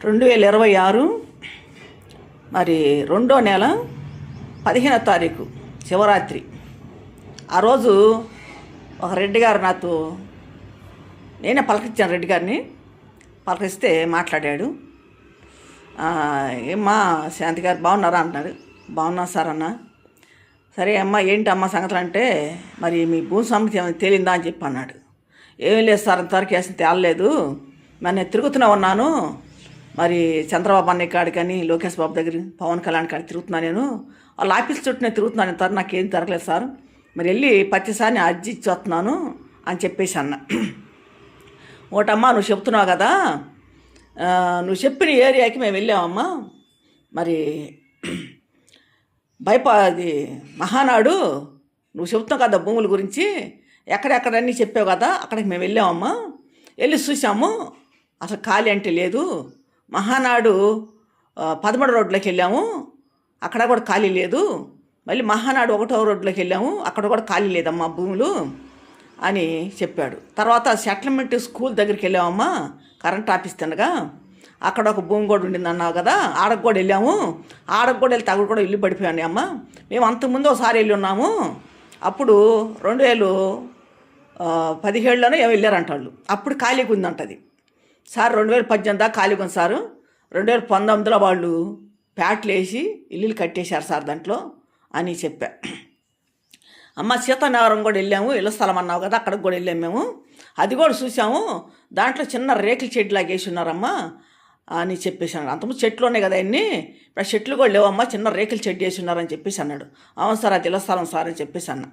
2026 మరి 2వ నెల 15వ తారీఖు శివరాత్రి. ఆ రోజు ఒక రెడ్డి గారు నాతో, నేనే పలకరించాను రెడ్డి గారిని. పలకరిస్తే మాట్లాడాడు. ఏమ్మా శాంతి గారు బాగున్నారా అంటున్నాడు. బాగున్నా సార్ అన్న. సరే అమ్మ ఏంటి అమ్మ సంగతులు అంటే, మరి మీ భూమి సమస్య ఏమైనా తేలిందా అని చెప్పి అన్నాడు. ఏమీ లేదు సార్, అంతవరకు వేసిన తేలలేదు. మరి నేను తిరుగుతూనే ఉన్నాను. మరి చంద్రబాబు అన్నయ్య కాడికని, లోకేష్ బాబు దగ్గర, పవన్ కళ్యాణ్ కాడికి తిరుగుతున్నా. నేను వాళ్ళ ఆఫీస్ చుట్టూ నేను తిరుగుతున్నాను. ఇంతవరకు నాకేం జరగలేదు సార్. మరి వెళ్ళి ప్రతిసారి అర్జీ ఇచ్చి వస్తున్నాను అని చెప్పేసి అన్న. ఒకటమ్మా నువ్వు చెప్తున్నావు కదా, నువ్వు చెప్పిన ఏరియాకి మేము వెళ్ళామమ్మా. మరి అది మహానాడు నువ్వు చెప్తున్నావు కదా భూముల గురించి, ఎక్కడెక్కడన్నీ చెప్పావు కదా, అక్కడికి మేము వెళ్ళామమ్మా. వెళ్ళి చూసాము, అసలు ఖాళీ అంటే లేదు. మహానాడు 13 రోడ్లోకి వెళ్ళాము, అక్కడ కూడా ఖాళీ లేదు. మళ్ళీ మహానాడు 1వ రోడ్లోకి వెళ్ళాము, అక్కడ కూడా ఖాళీ లేదమ్మా భూములు అని చెప్పాడు. తర్వాత సెటిల్మెంట్ స్కూల్ దగ్గరికి వెళ్ళామమ్మా, కరెంట్ ఆఫీస్ తినగా. అక్కడ ఒక భూమి కూడా ఉండింది అన్నావు కదా, ఆడకు కూడా వెళ్ళాము. ఆడకు కూడా వెళ్తే అక్కడ కూడా ఇల్లు పడిపోయాను అమ్మ. మేము అంతకుముందు ఒకసారి వెళ్ళి ఉన్నాము, అప్పుడు 2017లోనే ఏమో వెళ్ళారంట వాళ్ళు. అప్పుడు ఖాళీగా ఉందంటది సార్. 2018 దాకా ఖాళీగా ఉంది సారు. 2019లో వాళ్ళు ప్యాట్లు వేసి ఇల్లులు కట్టేశారు సార్ దాంట్లో అని చెప్పా. అమ్మ సీతానగరం కూడా వెళ్ళాము, ఇళ్ళ స్థలం అన్నావు కదా, అక్కడికి కూడా వెళ్ళాము మేము. అది కూడా చూసాము, దాంట్లో చిన్న రేకుల చెడ్లాగా వేసి ఉన్నారమ్మా అని చెప్పేసి అన్నాడు. అంతకుముందు చెట్లు ఉన్నాయి కదా అన్నీ, ఇప్పుడు చెట్లు కూడా లేవమ్మా, చిన్న రేకుల చెడ్డు వేసి ఉన్నారని చెప్పేసి అన్నాడు. అవును సార్, అది ఇళ్ళ స్థలం సార్ అని చెప్పేసి అన్నా.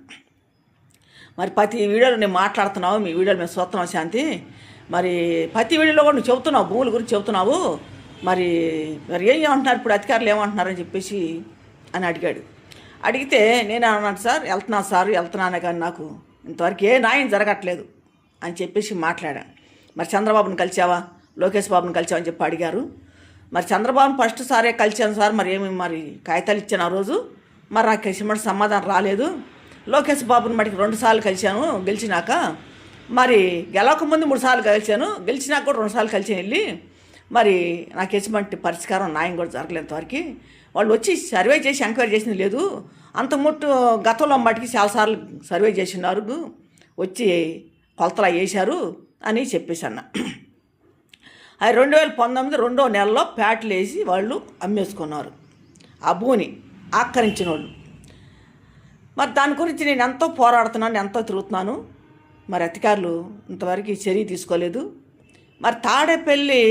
మరి ప్రతి వీడియోలో నేను మాట్లాడుతున్నావు, మీ వీడియోలు మేము చూస్తున్నాం శాంతి. మరి ప్రతి వీడియోలో కూడా నువ్వు చెబుతున్నావు, భూముల గురించి చెబుతున్నావు. మరి ఏమంటున్నారు ఇప్పుడు అధికారులు ఏమంటున్నారని చెప్పేసి అని అడిగాడు. అడిగితే నేను అన్నాను సార్, వెళ్తున్నాను కానీ నాకు ఇంతవరకు ఏ న్యాయం జరగట్లేదు అని చెప్పేసి మాట్లాడాను. మరి చంద్రబాబుని కలిసావా, లోకేష్ బాబుని కలిసావా అని చెప్పి అడిగారు. మరి చంద్రబాబుని ఫస్ట్ సారే కలిసాను సార్, మరి ఏమి మరి కాగితాలు ఇచ్చాను ఆ రోజు, మరి నాకు కలిసి సమాధానం రాలేదు. లోకేష్ బాబుని మటుకు 2 సార్లు కలిశాను గెలిచినాక. మరి గెలవక ముందు 3 సార్లు కలిశాను, గెలిచినాక కూడా 2 సార్లు కలిసాను వెళ్ళి. మరి నాకు ఎటువంటి పరిష్కారం న్యాయం కూడా జరగలేంతవరకు. వాళ్ళు వచ్చి సర్వే చేసి ఎంక్వైరీ చేసింది లేదు. అంతకుముట్టు గతంలో మటుకి చాలాసార్లు సర్వే చేసినారు, వచ్చి కొలతలు వేశారు అని చెప్పేసి అన్న. అది 2019 2వ నెలలో ప్యాట్లు వేసి వాళ్ళు అమ్మేసుకున్నారు ఆ భూమిని ఆక్రమించిన వాళ్ళు. మరి దాని గురించి నేను ఎంతో పోరాడుతున్నాను, ఎంతో తిరుగుతున్నాను. మరి అధికారులు ఇంతవరకు చర్య తీసుకోలేదు. మరి తాడేపల్లి